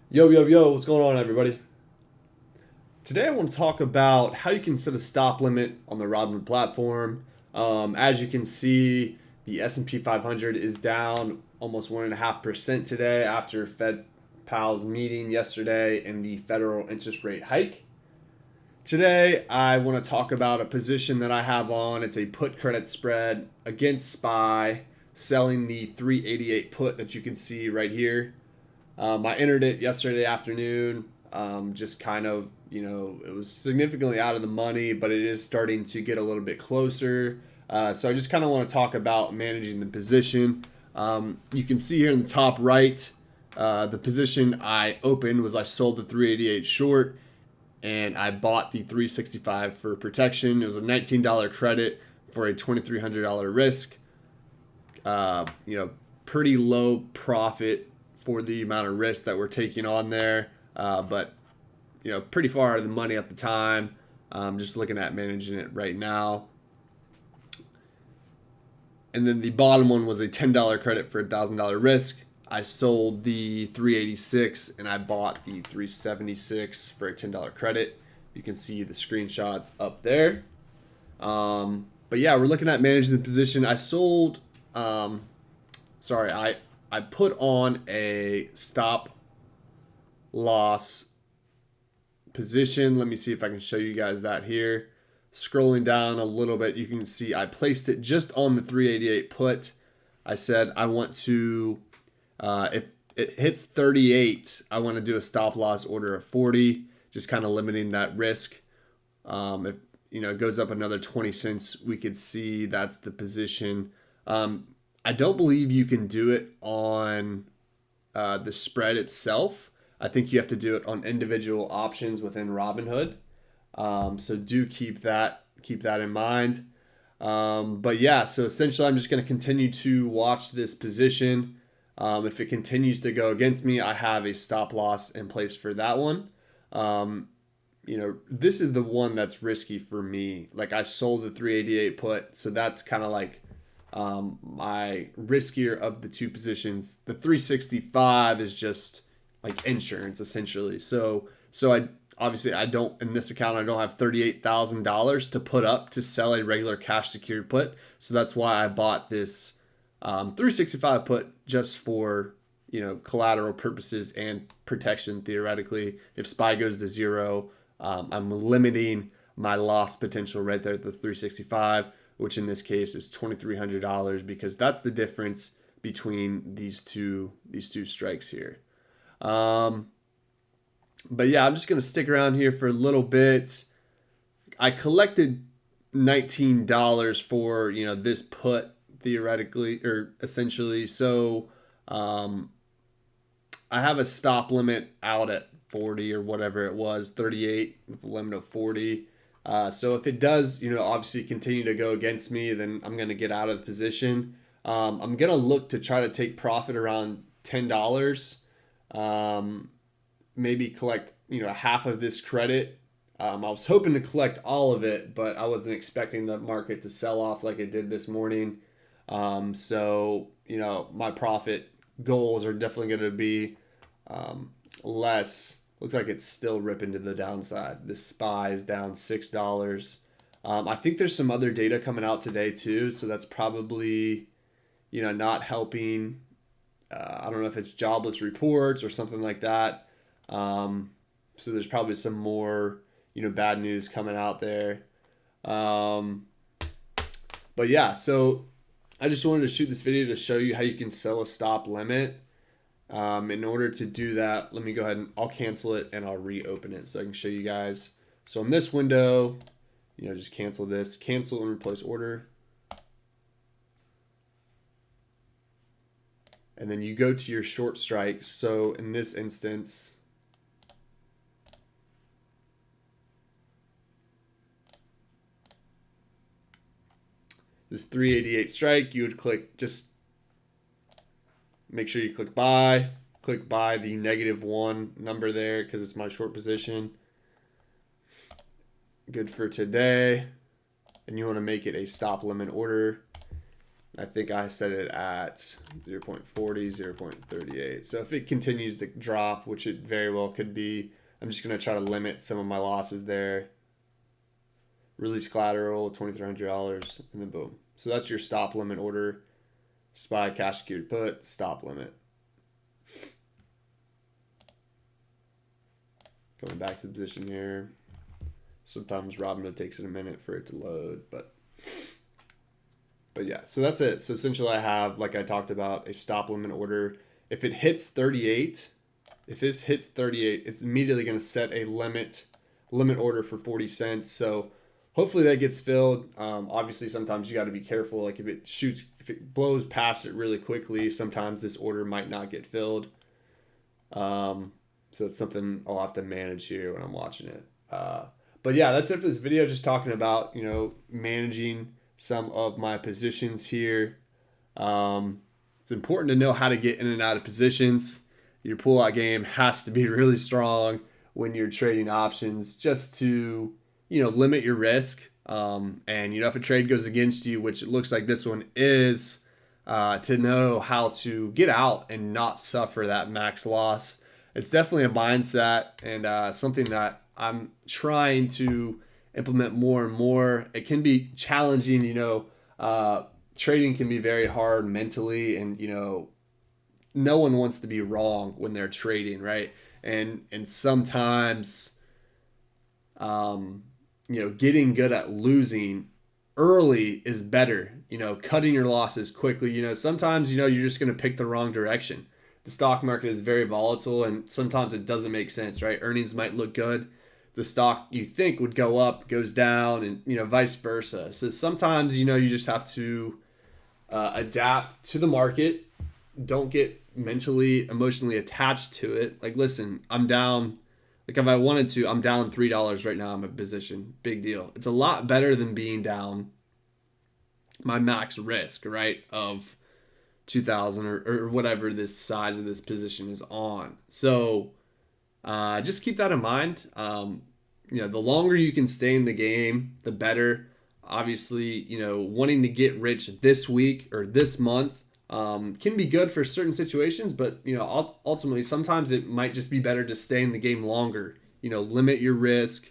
Yo, yo, yo, what's going on, everybody? Today I want to talk about how you can set a stop limit on the Robinhood platform. As you can see, the S&P 500 is down almost 1.5% today after Fed Powell's meeting yesterday and the federal interest rate hike. Today I want to talk about a position that I have on. It's a put credit spread against SPY, selling the 388 put that you can see right here. I entered it yesterday afternoon. Just kind of, it was significantly out of the money, but it is starting to get a little bit closer. So I just kind of want to talk about managing the position. You can see here in the top right, the position I opened was I sold the 388 short and I bought the 365 for protection. It was a $19 credit for a $2,300 risk. Pretty low profit for the amount of risk that we're taking on there. But pretty far out of the money at the time. Just looking at managing it right now. And then the bottom one was a $10 credit for a $1,000 risk. I sold the 386 and I bought the 376 for a $10 credit. You can see the screenshots up there. But yeah, we're looking at managing the position. I sold. I put on a stop loss position. Let me see if I can show you guys that here. Scrolling down a little bit, you can see I placed it just on the 388 put. I said I want to, if it hits 38, I want to do a stop loss order of 40, just kind of limiting that risk. If it goes up another 20 cents, we could see that's the position. I don't believe you can do it on the spread itself. I think you have to do it on individual options within Robinhood. So do keep that in mind. But yeah, so essentially, I'm just going to continue to watch this position. If it continues to go against me, I have a stop loss in place for that one. This is the one that's risky for me. Like I sold the 388 put, so that's kind of like my riskier of the two positions. The 365 is just like insurance essentially. So I don't, in this account I don't have $38,000 to put up to sell a regular cash secured put. So that's why I bought this 365 put just for collateral purposes and protection. Theoretically, if SPY goes to zero, I'm limiting my loss potential right there at the 365, which in this case is $2,300 because that's the difference between these two strikes here. But yeah, I'm just gonna stick around here for a little bit. I collected $19 for this put theoretically or essentially. So I have a stop limit out at 40 or whatever it was, 38 with a limit of 40. So if it does, obviously continue to go against me, then I'm going to get out of the position. I'm going to look to try to take profit around $10. Maybe collect, half of this credit. I was hoping to collect all of it, but I wasn't expecting the market to sell off like it did this morning. So my profit goals are definitely going to be less. Looks like it's still ripping to the downside. This SPY is down $6. I think there's some other data coming out today too, so that's probably not helping. I don't know if it's jobless reports or something like that. So there's probably some more bad news coming out there. But yeah, so I just wanted to shoot this video to show you how you can sell a stop limit. In order to do that, let me go ahead and I'll cancel it and I'll reopen it so I can show you guys. So in this window, just cancel this, cancel and replace order. And then you go to your short strike. So in this instance, this 388 strike, you would just make sure you click buy the -1 number there because it's my short position. Good for today. And you want to make it a stop limit order. I think I set it at 0.40, 0.38. So if it continues to drop, which it very well could be, I'm just going to try to limit some of my losses there. Release collateral, $2,300, and then boom. So that's your stop limit order. SPY cash secured put, stop limit. Going back to the position here. Sometimes Robinhood takes it a minute for it to load, but yeah, so that's it. So essentially I have, like I talked about, a stop limit order. If it hits 38, if this hits 38, it's immediately going to set a limit order for 40 cents. So hopefully that gets filled. Obviously sometimes you got to be careful. Like if it blows past it really quickly, sometimes this order might not get filled. So it's something I'll have to manage here when I'm watching it. But yeah, that's it for this video. Just talking about, managing some of my positions here. It's important to know how to get in and out of positions. Your pullout game has to be really strong when you're trading options, just to, limit your risk. And, if a trade goes against you, which it looks like this one is, to know how to get out and not suffer that max loss. It's definitely a mindset and something that I'm trying to implement more and more. It can be challenging, trading can be very hard mentally, and no one wants to be wrong when they're trading, right? And sometimes getting good at losing early is better. Cutting your losses quickly. Sometimes you're just going to pick the wrong direction. The stock market is very volatile, and sometimes it doesn't make sense, right? Earnings might look good. The stock you think would go up goes down, and vice versa. So sometimes you just have to adapt to the market. Don't get mentally, emotionally attached to it. Like, listen, I'm down. Like, if I wanted to, I'm down $3 right now in my position. Big deal. It's a lot better than being down my max risk, right, of 2,000 or whatever this size of this position is on. So just keep that in mind. The longer you can stay in the game, the better. Obviously, wanting to get rich this week or this month can be good for certain situations, but ultimately sometimes it might just be better to stay in the game longer. Limit your risk,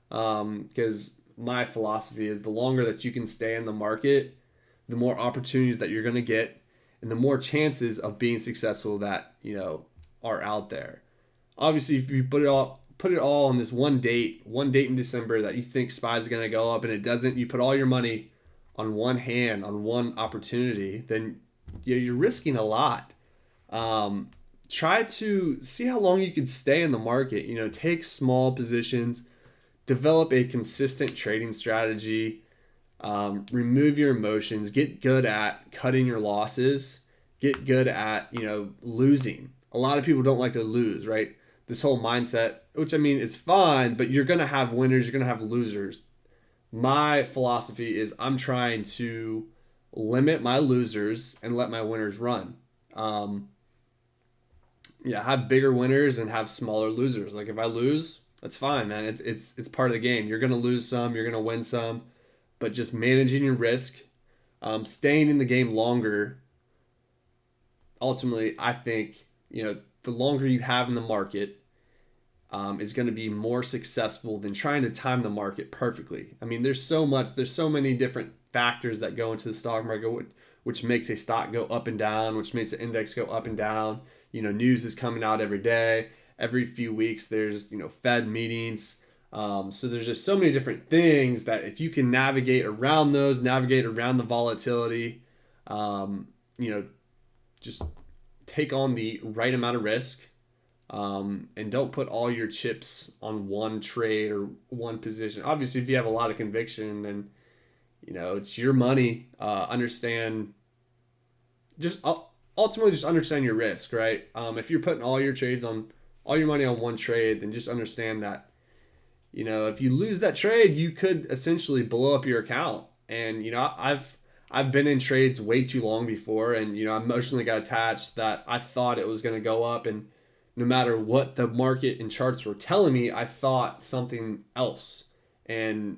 because my philosophy is the longer that you can stay in the market, the more opportunities that you're going to get, and the more chances of being successful that are out there. Obviously, if you put it all on this one date in December that you think SPY is going to go up and it doesn't, you put all your money on one hand, on one opportunity, then you're risking a lot. Try to see how long you can stay in the market. Take small positions, develop a consistent trading strategy, remove your emotions, get good at cutting your losses, get good at losing. A lot of people don't like to lose, right? This whole mindset, which is fine, but you're going to have winners, you're going to have losers. My philosophy is I'm trying to limit my losers and let my winners run. Have bigger winners and have smaller losers. Like, if I lose, that's fine, man. It's part of the game. You're going to lose some, you're going to win some, but just managing your risk, staying in the game longer. Ultimately, I think, the longer you have in the market, is going to be more successful than trying to time the market perfectly. There's so many different factors that go into the stock market, which makes a stock go up and down, which makes the index go up and down. News is coming out every day. Every few weeks, there's, Fed meetings. So there's just so many different things that if you can navigate around the volatility, just take on the right amount of risk, and don't put all your chips on one trade or one position. Obviously, if you have a lot of conviction, then it's your money. Ultimately just understand your risk, right? If you're putting all your money on one trade, then just understand that if you lose that trade, you could essentially blow up your account. And I've been in trades way too long before, and I emotionally got attached that I thought it was going to go up, and no matter what the market and charts were telling me, I thought something else. And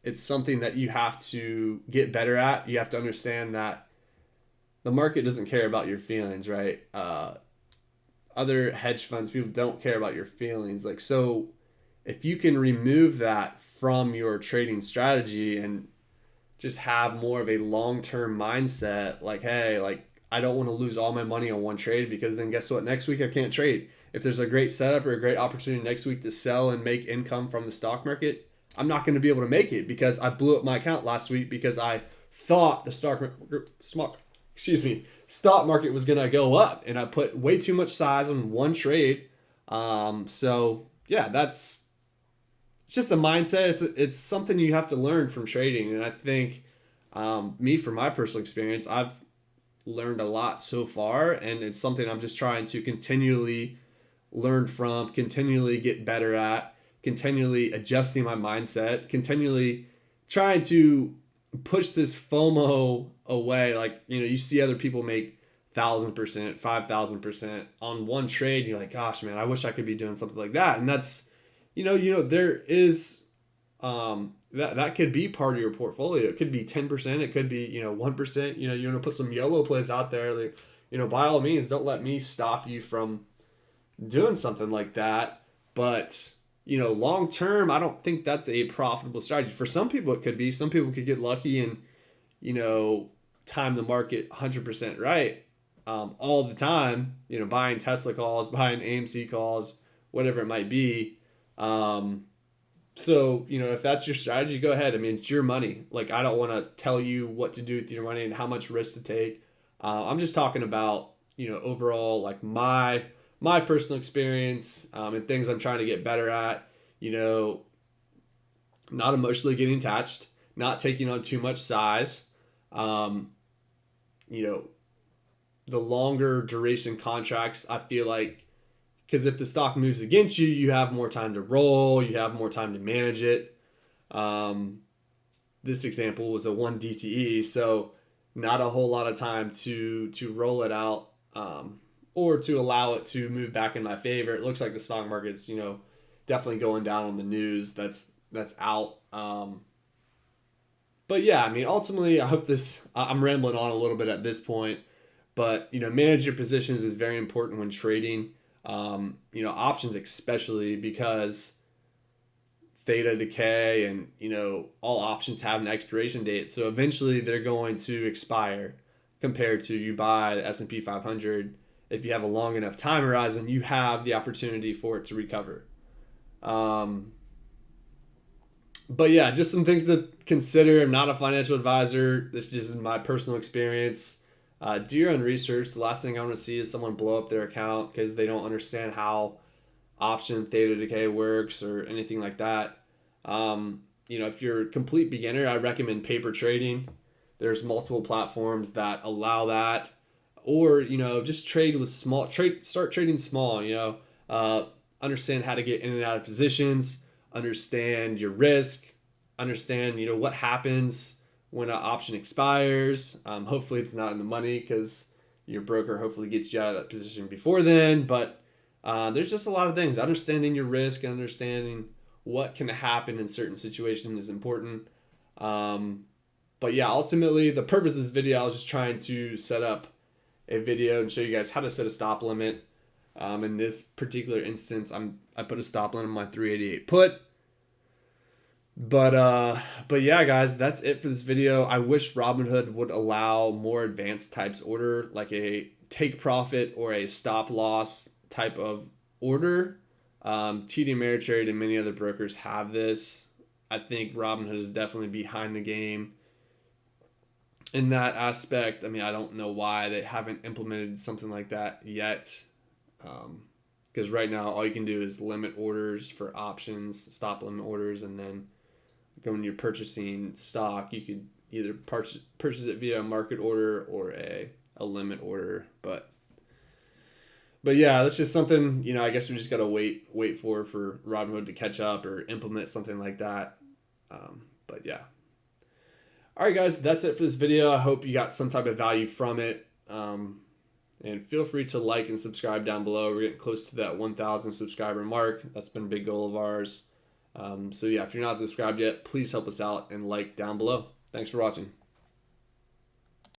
it's something that you have to get better at. You have to understand that the market doesn't care about your feelings, right? Other hedge funds, people don't care about your feelings. Like, so if you can remove that from your trading strategy and just have more of a long-term mindset, like, hey, like, I don't want to lose all my money on one trade, because then guess what? Next week I can't trade. If there's a great setup or a great opportunity next week to sell and make income from the stock market, I'm not going to be able to make it because I blew up my account last week because I thought the stock market was going to go up, and I put way too much size on one trade. So yeah, it's just a mindset. It's something you have to learn from trading. And I think me, from my personal experience, I've learned a lot so far, and it's something I'm just trying to continually learn from, continually get better at, continually adjusting my mindset, continually trying to push this FOMO away. Like, you see other people make 1,000%, 5,000% on one trade, and you're like, gosh, man, I wish I could be doing something like that. And that's, there is that could be part of your portfolio. It could be 10%, it could be 1%. You want to put some YOLO plays out there. Like, by all means, don't let me stop you from doing something like that. But long term, I don't think that's a profitable strategy. For some people, it could be. Some people could get lucky and time the market 100% right all the time. Buying Tesla calls, buying AMC calls, whatever it might be. So, if that's your strategy, go ahead. I mean, it's your money. Like, I don't want to tell you what to do with your money and how much risk to take. I'm just talking about, overall, like my personal experience and things I'm trying to get better at, not emotionally getting attached, not taking on too much size, the longer duration contracts, I feel like, because if the stock moves against you, you have more time to roll, you have more time to manage it. This example was a 1 DTE, so not a whole lot of time to roll it out or to allow it to move back in my favor. It looks like the stock market's, definitely going down on the news that's out. But yeah, I mean, ultimately, I hope I'm rambling on a little bit at this point, but, manage your positions is very important when trading. Options especially, because theta decay and, all options have an expiration date. So eventually they're going to expire, compared to you buy the S&P 500. If you have a long enough time horizon, you have the opportunity for it to recover. But yeah, just some things to consider. I'm not a financial advisor. This just is my personal experience. Do your own research. The last thing I want to see is someone blow up their account because they don't understand how option theta decay works or anything like that. If you're a complete beginner, I recommend paper trading. There's multiple platforms that allow that. Or, just start trading small, understand how to get in and out of positions, understand your risk, understand, what happens when an option expires. Hopefully it's not in the money, because your broker hopefully gets you out of that position before then. But there's just a lot of things. Understanding your risk and understanding what can happen in certain situations is important. But yeah, ultimately the purpose of this video, I was just trying to set up a video and show you guys how to set a stop limit. In this particular instance, I put a stop limit on my 388 put. But yeah, guys, that's it for this video. I wish Robinhood would allow more advanced types order, like a take profit or a stop loss type of order. TD Ameritrade and many other brokers have this. I think Robinhood is definitely behind the game in that aspect. I mean, I don't know why they haven't implemented something like that yet. Because right now all you can do is limit orders for options, stop limit orders, and then when you're purchasing stock, you could either purchase it via a market order or a limit order. But yeah, that's just something, I guess we just gotta wait for Robinhood to catch up or implement something like that. But yeah. All right, guys, that's it for this video. I hope you got some type of value from it. And feel free to like and subscribe down below. We're getting close to that 1,000 subscriber mark. That's been a big goal of ours. So yeah, if you're not subscribed yet, please help us out and like down below. Thanks for watching.